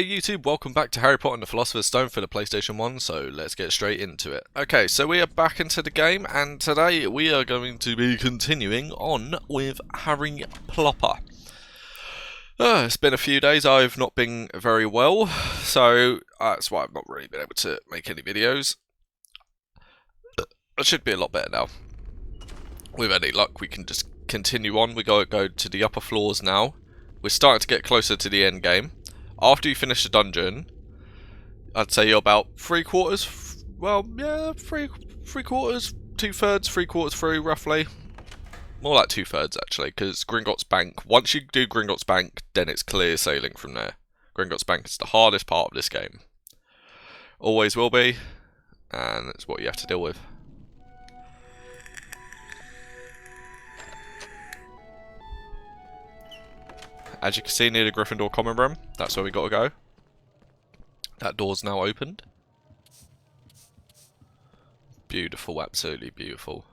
Hey YouTube, welcome back to Harry Potter and the Philosopher's Stone for the PlayStation 1, so let's get straight into it. Okay, so we are back into the game, and today we are going to be continuing on with Harry Plopper. It's been a few days, I've not been very well, so that's why I've not really been able to make any videos. I should be a lot better now. With any luck, we can just continue on. We go to the upper floors now. We're starting to get closer to the end game. After you finish the dungeon, I'd say you're about 3/4, well, yeah, three quarters, 2/3, 3/4 through, roughly. More like 2/3, actually, because Gringotts Bank, once you do Gringotts Bank, then it's clear sailing from there. Gringotts Bank is the hardest part of this game. Always will be, and that's what you have to deal with. As you can see near the Gryffindor common room, that's where we got to go. That door's now opened. Beautiful, absolutely beautiful.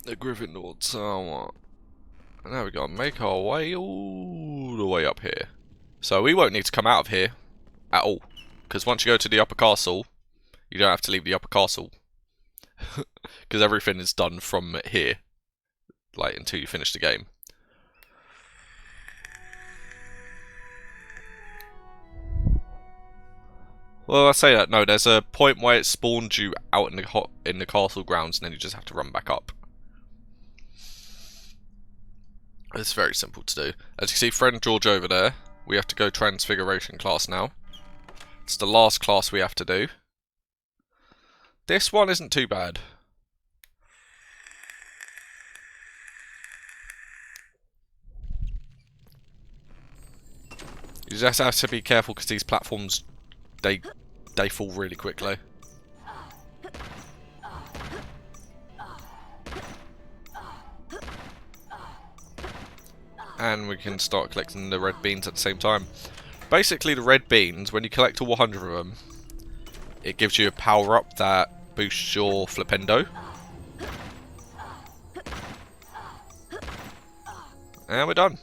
The Gryffindor Tower. And there we go, make our way all the way up here. So we won't need to come out of here at all. Because once you go to the upper castle, you don't have to leave the upper castle. Because everything is done from here. Like, until you finish the game. Well, I say that, no, there's a point where it spawns you out in the castle grounds and then you just have to run back up. It's very simple to do. As you see, friend George over there, we have to go Transfiguration class now. It's the last class we have to do. This one isn't too bad. You just have to be careful because these platforms they fall really quickly. And we can start collecting the red beans at the same time. Basically, the red beans, when you collect all 100 of them, it gives you a power up that boosts your flipendo. And we're done.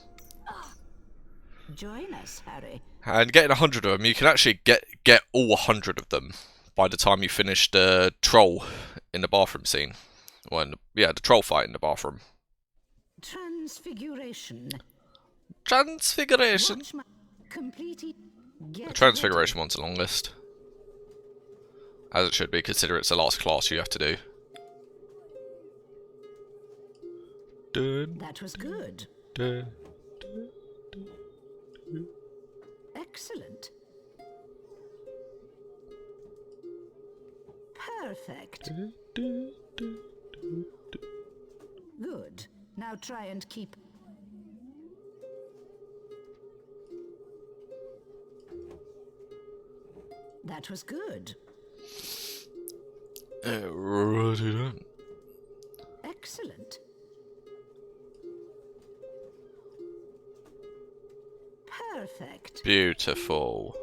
Join us, Harry. And getting 100 of them, you can actually get all 100 of them by the time you finish the troll in the bathroom scene. Well, yeah, the troll fight in the bathroom. Transfiguration. Transfiguration? The Transfiguration one's the longest. As it should be, consider it's the last class you have to do. That was good. Excellent. Perfect. Good. Now try and keep... That was good. Already done. Excellent. Perfect. Beautiful.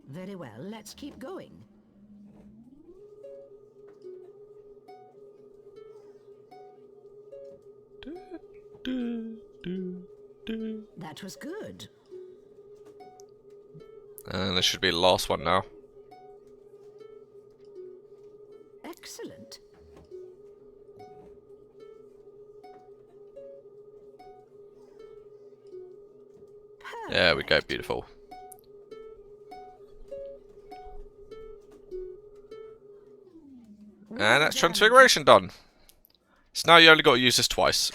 Very well, let's keep going. That was good. And this should be the last one now. Excellent. There we go, beautiful. And that's Transfiguration done. So now you only got to use this twice.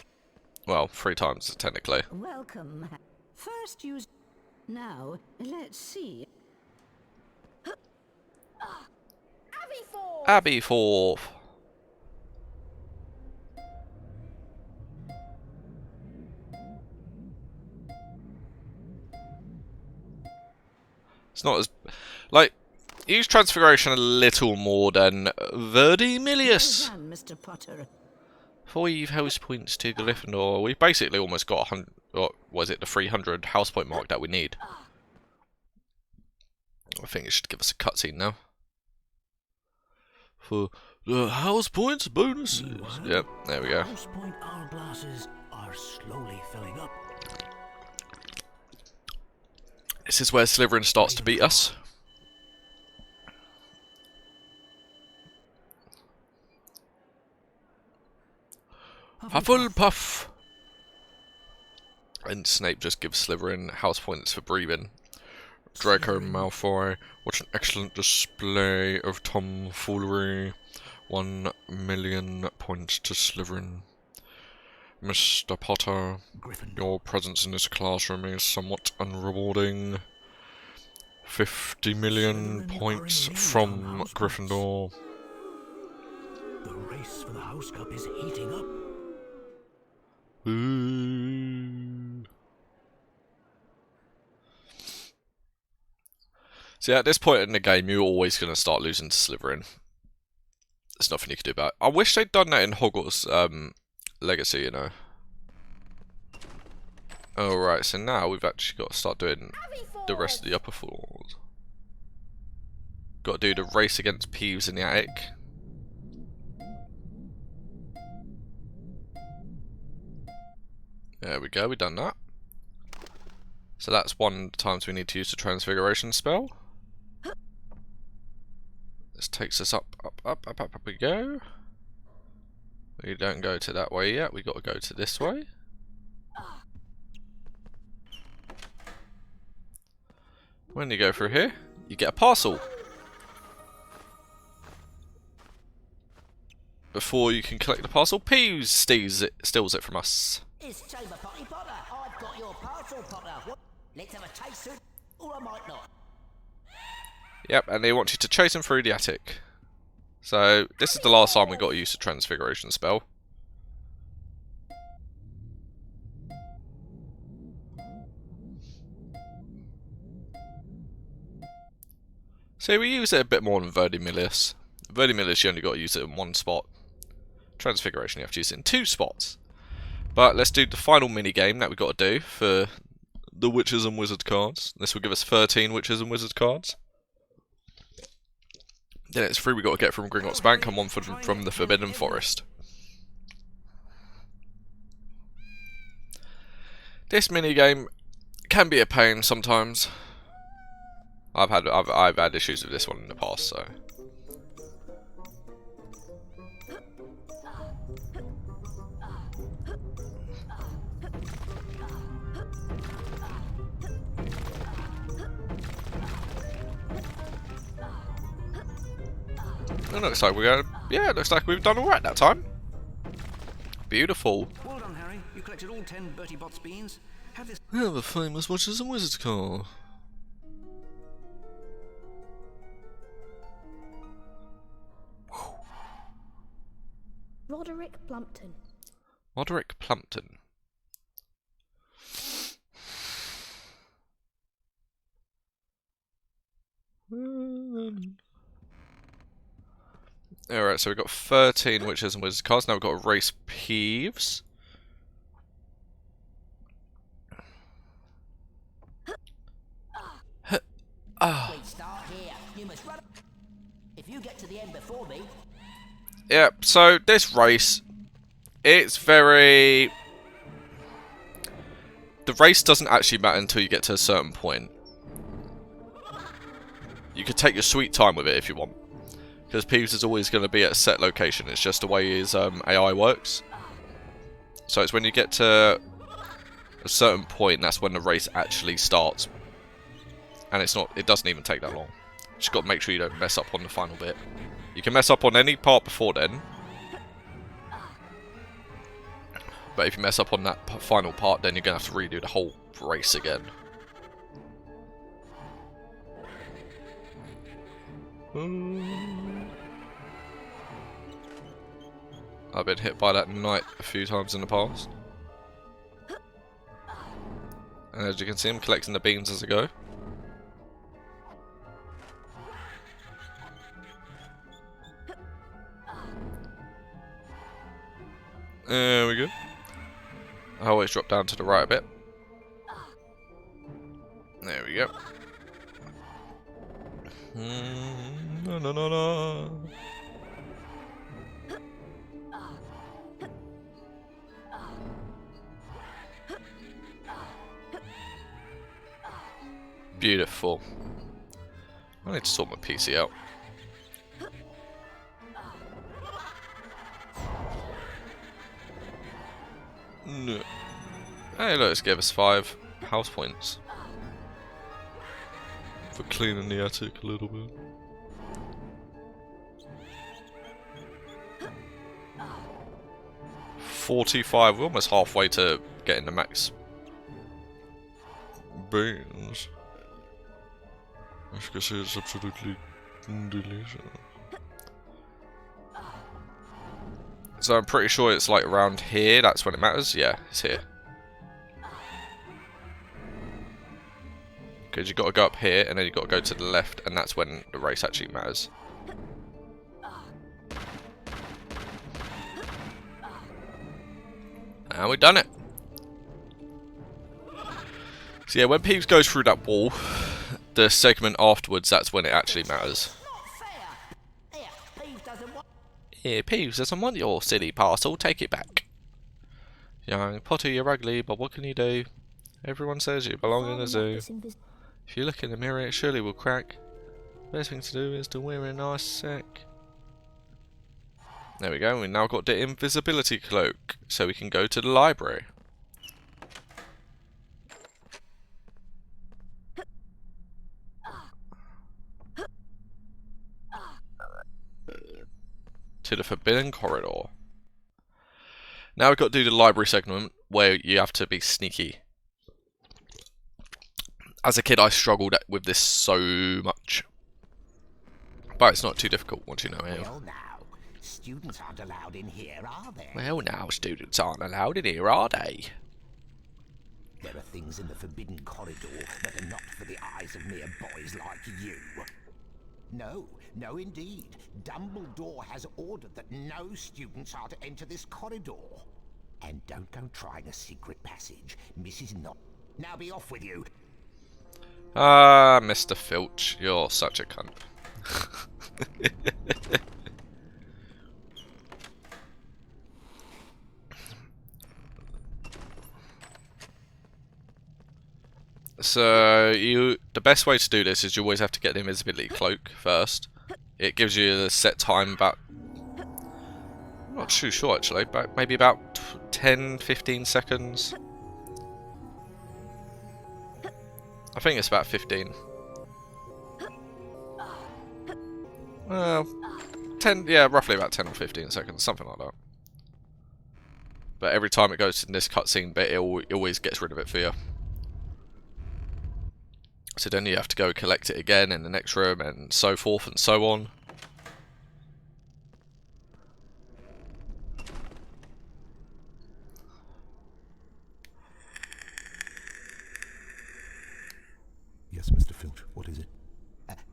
Well, 3 times, technically. Welcome. First use... Now, let's see. Abbeyforth. It's not as... Like, use Transfiguration a little more than Verdimilius. Well done, Mr. Potter. 5 house points to Gryffindor. We basically almost got 100... What was it? The 300 house point mark that we need. I think it should give us a cutscene now. For the house points bonuses. Yep, there we go. House point hourglasses are slowly filling up. This is where Slytherin starts to beat us. Hufflepuff! And Snape just gives Slytherin house points for breathing. Draco Malfoy, what an excellent display of tomfoolery. 1 million points to Slytherin. Mr. Potter, your presence in this classroom is somewhat unrewarding. 50 million points from Gryffindor. The race for the House Cup is heating up. Ooh. See, at this point in the game, you're always going to start losing to Slytherin. There's nothing you can do about it. I wish they'd done that in Hogwarts Legacy, you know. Alright, so now we've actually got to start doing the rest of the upper floors. Got to do the race against Peeves in the attic. There we go, we've done that. So that's one of the times we need to use the Transfiguration spell. This takes us up we go. We don't go to that way yet, we got to go to this way. When you go through here, you get a parcel. Before you can collect the parcel, Peeves steals it from us. It's Chamber Potty Potter. I've got your parcel, Potter. What? Let's have a taste soon, or I might not. Yep, and they want you to chase him through the attic. So, this is the last time we got to use the Transfiguration spell. So we use it a bit more than Verdimillious. Verdimillious, you only got to use it in one spot. Transfiguration, you have to use it in 2 spots. But let's do the final mini game that we've got to do for the Witches and Wizards cards. This will give us 13 Witches and Wizards cards. Then it's 3 we got to get from Gringotts Bank and 1 from the Forbidden Forest. This mini game can be a pain sometimes. I've had issues with this one in the past, so. It looks like it looks like we've done alright that time. Beautiful. Well done, Harry. You collected all 10 Bertie Bott's beans. Have this. We have a famous Witches and Wizards card. Roderick Plumpton. Roderick Plumpton. Alright, so we've got 13 Witches and Wizards cards. Now we've got to race Peeves. We start here. You must run. If you get to the end before me. Yep, so this race, it's very... The race doesn't actually matter until you get to a certain point. You could take your sweet time with it if you want. Because Peeves is always going to be at a set location, it's just the way his AI works. So it's when you get to a certain point, that's when the race actually starts. And it doesn't even take that long. Just got to make sure you don't mess up on the final bit. You can mess up on any part before then. But if you mess up on that final part, then you're going to have to redo the whole race again. I've been hit by that knight a few times in the past. And as you can see, I'm collecting the beans as I go. There we go. I always drop down to the right a bit. There we go. No, no, no, no. Beautiful. I need to sort my PC out. No. Hey, look, it's gave us 5 house points for cleaning the attic a little bit. $45. We're almost halfway to getting the max beans. As you can see, it's absolutely delicious. So I'm pretty sure it's like around here. That's when it matters. Yeah, it's here. Because you got to go up here, and then you got to go to the left, and that's when the race actually matters. And we've done it. So yeah, when Peeves goes through that wall, the segment afterwards, that's when it actually matters. Here, Peeves doesn't want your silly parcel. Take it back. Young Potter, you're ugly, but what can you do? Everyone says you belong in a zoo. If you look in the mirror, it surely will crack. Best thing to do is to wear a nice sack. There we go, we've now got the invisibility cloak, so we can go to the library. To the forbidden corridor. Now we've got to do the library segment, where you have to be sneaky. As a kid, I struggled with this so much. But it's not too difficult once you know how. Well, now, students aren't allowed in here, are they? Well, now students aren't allowed in here, are they? There are things in the forbidden corridor that are not for the eyes of mere boys like you. No, no indeed. Dumbledore has ordered that no students are to enter this corridor. And don't go trying a secret passage. Mrs. Not. Now be off with you. Ah, Mr. Filch, you're such a cunt. So the best way to do this is you always have to get the invisibility cloak first. It gives you the set time about, I'm not too sure actually, but maybe about 10-15 seconds. I think it's about 15. Well, 10, yeah, roughly about 10 or 15 seconds, something like that. But every time it goes in this cutscene bit, it always gets rid of it for you. So then you have to go collect it again in the next room, and so forth and so on. Yes, Mr. Filch, what is it?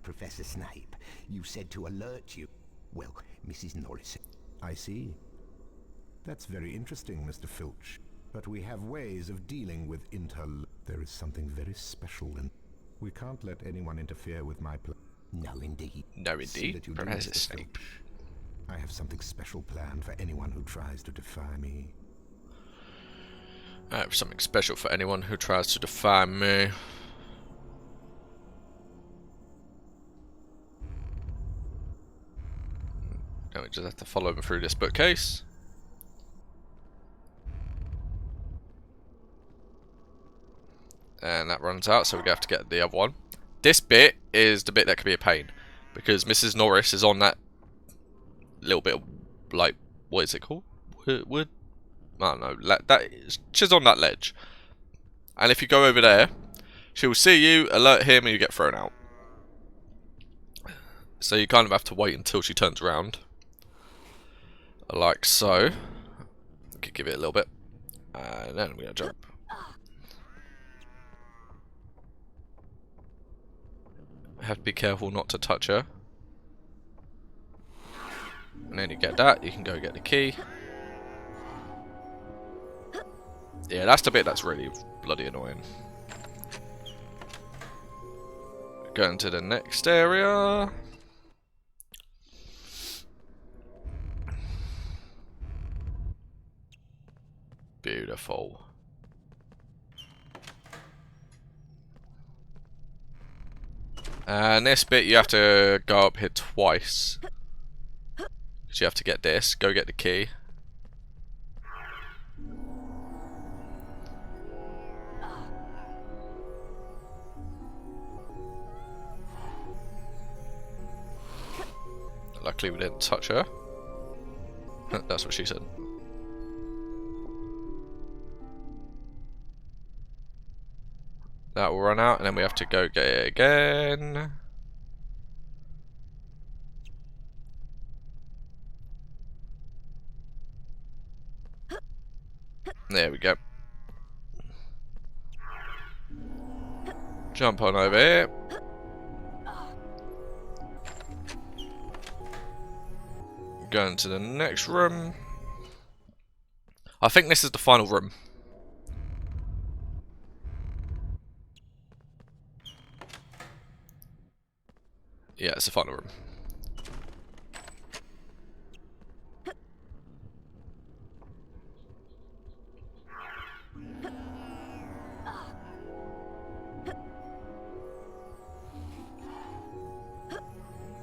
Professor Snape, you said to alert you. Well, Mrs. Norris. I see. That's very interesting, Mr. Filch. But we have ways of dealing with There is something very special in... We can't let anyone interfere with my plan. No, indeed. No, See indeed, that you do, Professor Mr. Snape. Filch. I have something special planned for anyone who tries to defy me. I have something special for anyone who tries to defy me. Now we just have to follow him through this bookcase. And that runs out, so we have to get the other one. This bit is the bit that could be a pain, because Mrs. Norris is on that little bit of, like, what is it called? Wood? I don't know. She's on that ledge. And if you go over there, she will see you, alert him, and you get thrown out. So you kind of have to wait until she turns around. Like so. Could give it a little bit. And then we're going to jump. Have to be careful not to touch her. And then you get that, you can go get the key. Yeah, that's the bit that's really bloody annoying. Going to the next area. Beautiful. And this bit you have to go up here twice. Because you have to get this. Go get the key. Luckily we didn't touch her. That's what she said. That will run out and then we have to go get it again. There we go. Jump on over here. Going to the next room. I think this is the final room. Yeah, it's the final room.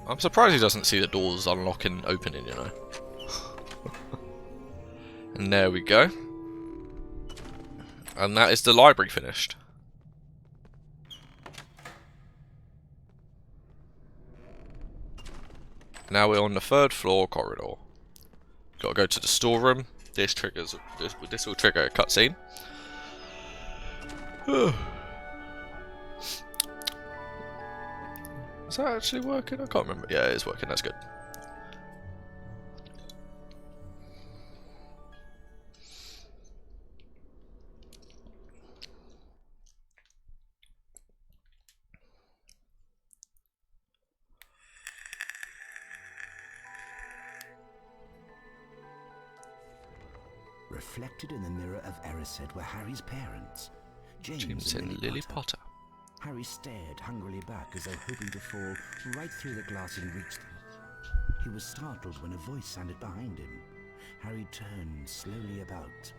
I'm surprised he doesn't see the doors unlocking and opening, you know. And there we go. And that is the library finished. Now we're on the 3rd floor corridor. Got to go to the storeroom. This will trigger a cutscene. Is that actually working? I can't remember. Yeah, it is working. That's good. Reflected in the mirror of Erised were Harry's parents, James and Lily Potter. Harry stared hungrily back as though hoping to fall right through the glass and reach them. He was startled when a voice sounded behind him. Harry turned slowly about.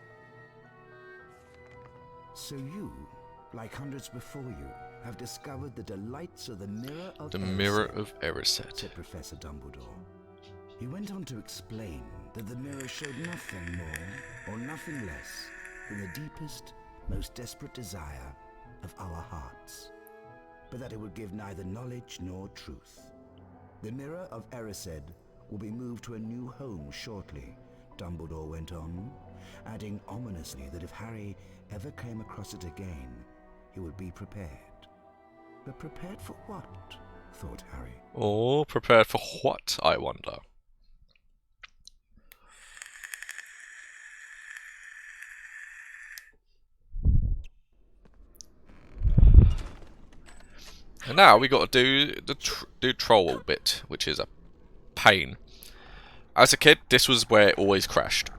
So you, like hundreds before you, have discovered the delights of the mirror of The Erised, mirror of Erised. said Professor Dumbledore. He went on to explain that the mirror showed nothing more or nothing less than the deepest, most desperate desire of our hearts, but that it would give neither knowledge nor truth. The mirror of Erised will be moved to a new home shortly, Dumbledore went on, adding ominously that if Harry ever came across it again, he would be prepared. But prepared for what? Thought Harry. Oh, prepared for what, I wonder? And now we got to do the troll bit, which is a pain. As a kid, this was where it always crashed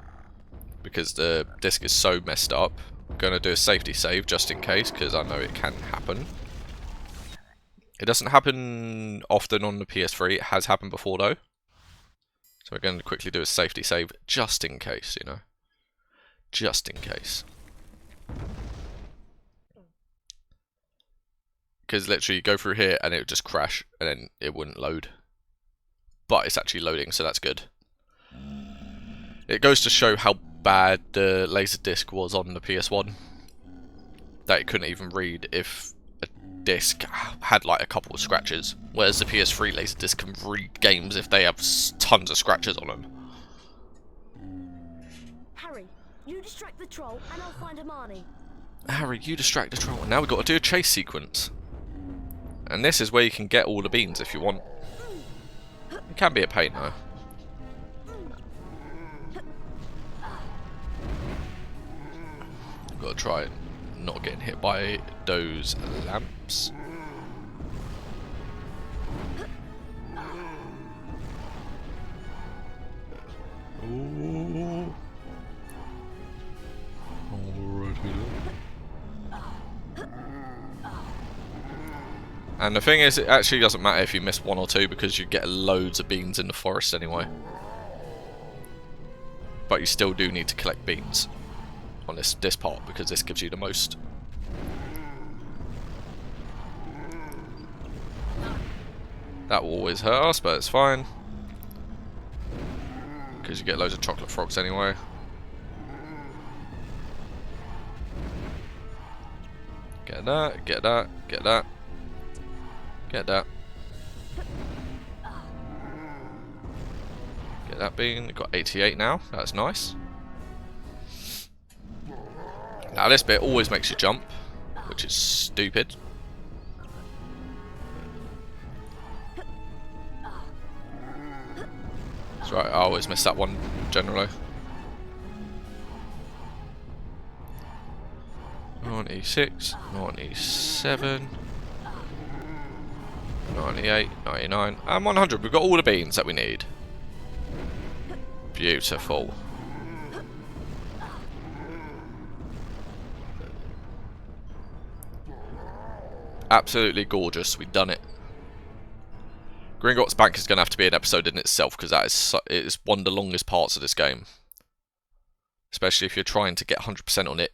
because the disc is so messed up. I'm gonna do a safety save just in case because I know it can happen. It doesn't happen often on the PS3. It has happened before though, so we're going to quickly do a safety save just in case, you know, just in case. Because literally you go through here and it would just crash and then it wouldn't load. But it's actually loading, so that's good. It goes to show how bad the Laserdisc was on the PS1. That it couldn't even read if a disc had like a couple of scratches. Whereas the PS3 Laserdisc can read games if they have tons of scratches on them. Harry, you distract the troll and I'll find Hermione. Harry, you distract the troll. And now we've got to do a chase sequence. And this is where you can get all the beans if you want. It can be a pain though. Got to try not getting hit by those lamps. Ooh. Alrighty. And the thing is, it actually doesn't matter if you miss one or two because you get loads of beans in the forest anyway. But you still do need to collect beans on this part because this gives you the most. That will always hurt us, but it's fine. Because you get loads of chocolate frogs anyway. Get that, get that, get that. Get that. Get that bean. Got 88 now. That's nice. Now this bit always makes you jump, which is stupid. That's right, I always miss that one generally. 96, 97, 98, 99, and 100. We've got all the beans that we need. Beautiful. Absolutely gorgeous. We've done it. Gringotts Bank is going to have to be an episode in itself because that is one of the longest parts of this game. Especially if you're trying to get 100% on it,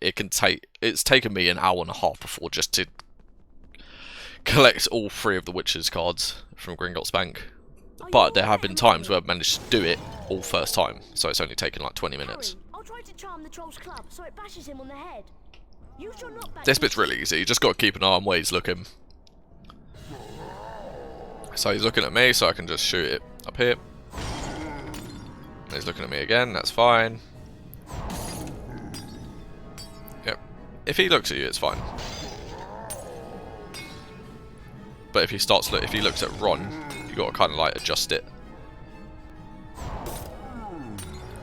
it's taken me an hour and a half before just to collect all 3 of the Witcher's cards from Gringotts Bank. But there have been times where I've managed to do it all first time, so it's only taken like 20 minutes. Harry, I'll try to charm the troll's club so it bashes him on the head. Use your knockback. This bit's really easy, you just got to keep an eye on where he's looking. So he's looking at me, so I can just shoot it up here. He's looking at me again, that's fine. Yep. If he looks at you, it's fine. But if he looks at Ron, you got to kind of like adjust it.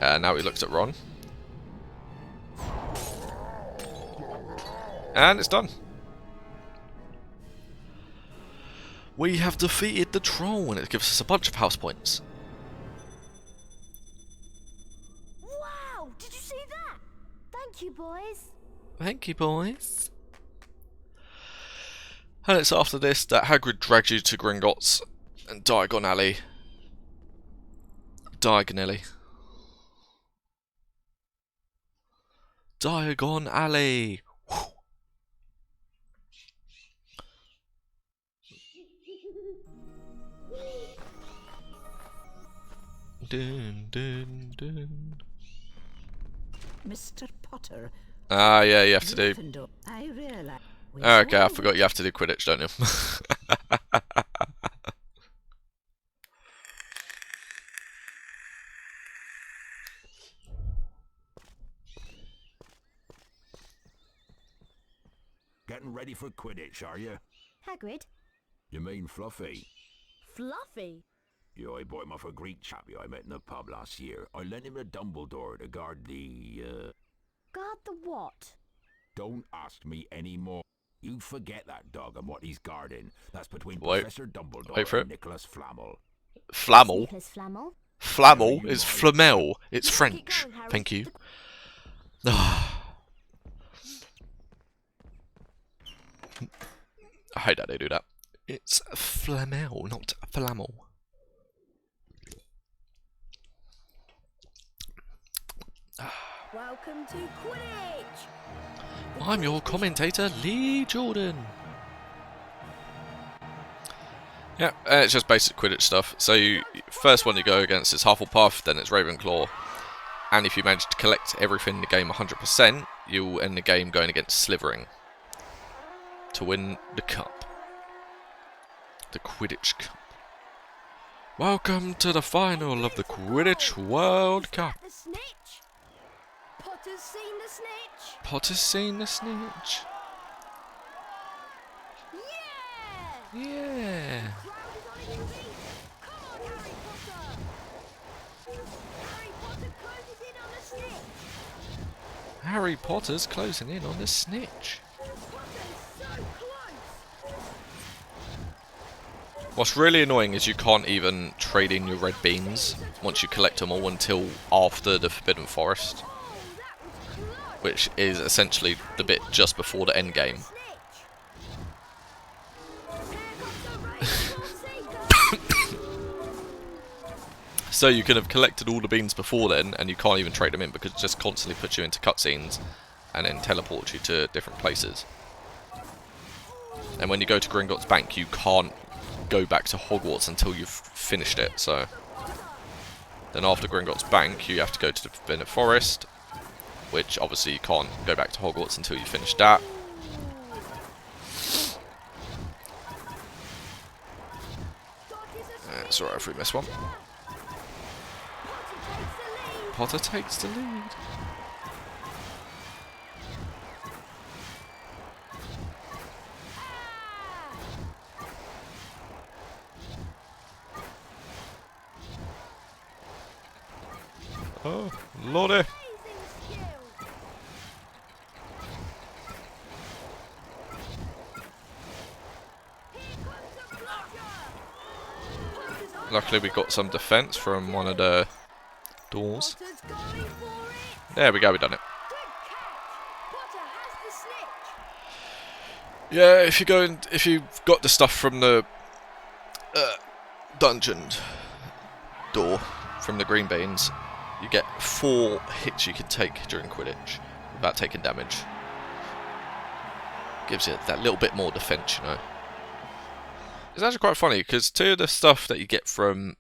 And now he looks at Ron. And it's done. We have defeated the troll, and it gives us a bunch of house points. Wow! Did you see that? Thank you, boys. Thank you, boys. And it's after this that Hagrid drags you to Gringotts and Diagon Alley. Diagonally. Diagon Alley! Whew. Dun, dun, dun. Mr. Potter. Ah, yeah, you have to do. Gryffindor. I realize. Okay, I forgot you have to do Quidditch, don't you? Getting ready for Quidditch, are you? Hagrid? You mean Fluffy? Fluffy? Yeah, I bought him off a Greek chappie I met in a pub last year. I lent him a Dumbledore to guard the, Guard the what? Don't ask me any more. You forget that dog and what he's guarding. That's between Wait. Professor Dumbledore Wait for and it. Nicholas Flamel. Flammel? Nicholas Flamel? Flammel is flamel. It's Keep French. going, Harry. Thank you. I hate that they do that. It's flamel, not flammel. Welcome to Quidditch! I'm your commentator, Lee Jordan. Yeah, it's just basic Quidditch stuff. So first one you go against is Hufflepuff, then it's Ravenclaw. And if you manage to collect everything in the game 100%, you'll end the game going against Slytherin to win the cup. The Quidditch Cup. Welcome to the final of the Quidditch World Cup. The snitch? Potter's seen the snitch? Potter's seen the snitch. Yeah! Yeah. Crowd is on its feet. Come on, Harry Potter! Harry Potter closes in on the snitch. Harry Potter's closing in on the snitch. Potter's so close. What's really annoying is you can't even trade in your red beans once you collect them all until after the Forbidden Forest, Oh, that was close. which is essentially the bit just before the end game. Snitch. Here comes the Ravenclaw seeker. So you could have collected all the beans before then, and you can't even trade them in because it just constantly puts you into cutscenes and then teleports you to different places. And when you go to Gringotts Bank, you can't go back to Hogwarts until you've finished it. So then after Gringotts Bank, you have to go to the Forbidden Forest, which obviously you can't go back to Hogwarts until you finish that. It's alright if we miss one. Potter takes the lead. Oh, lordy. Luckily we got some defense from one of the doors. There we go, we done it. Yeah, if you go and if you've got the stuff from the dungeon door from the green beans, you get 4 hits you can take during Quidditch without taking damage. Gives you that little bit more defense, you know. It's actually quite funny because 2 of the stuff that you get from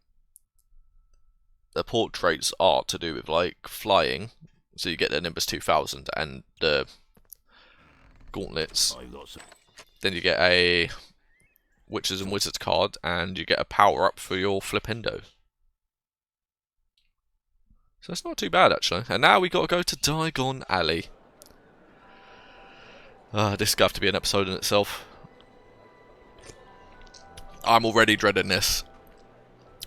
the portraits are to do with like flying. So you get the Nimbus 2000 and the gauntlets. Then you get a Witches and Wizards card and you get a power up for your Flipendo. So it's not too bad actually. And now we got to go to Diagon Alley. This is going to have to be an episode in itself. I'm already dreading this.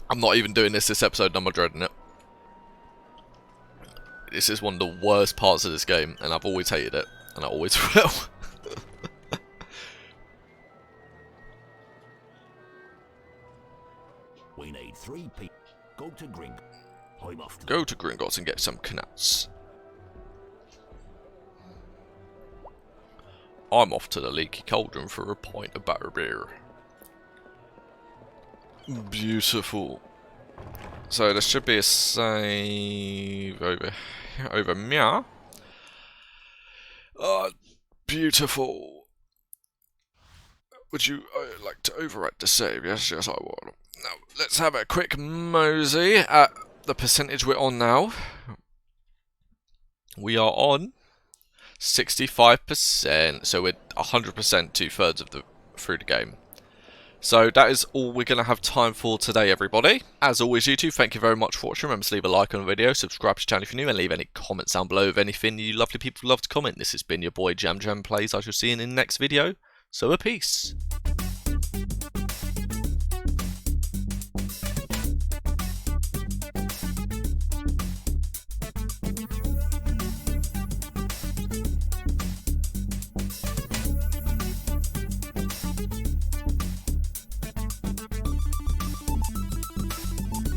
I'm not even doing this episode and I'm dreading it. This is one of the worst parts of this game and I've always hated it. And I always will. We need 3 people. Go to Gringotts. I'm off to Go to Gringotts and get some knuts. I'm off to the Leaky Cauldron for a pint of butterbeer. Beautiful. So there should be a save over here. Beautiful. Would you like to overwrite the save? Yes, yes, I will. Now let's have a quick mosey at the percentage we're on now. We are on 65%, so we're 100% 2/3 of through the game. So that is all we're going to have time for today, everybody. As always, YouTube, thank you very much for watching. Remember to leave a like on the video, subscribe to the channel if you're new, and leave any comments down below of anything you lovely people love to comment. This has been your boy Jam Plays. I shall see you in the next video. So a peace.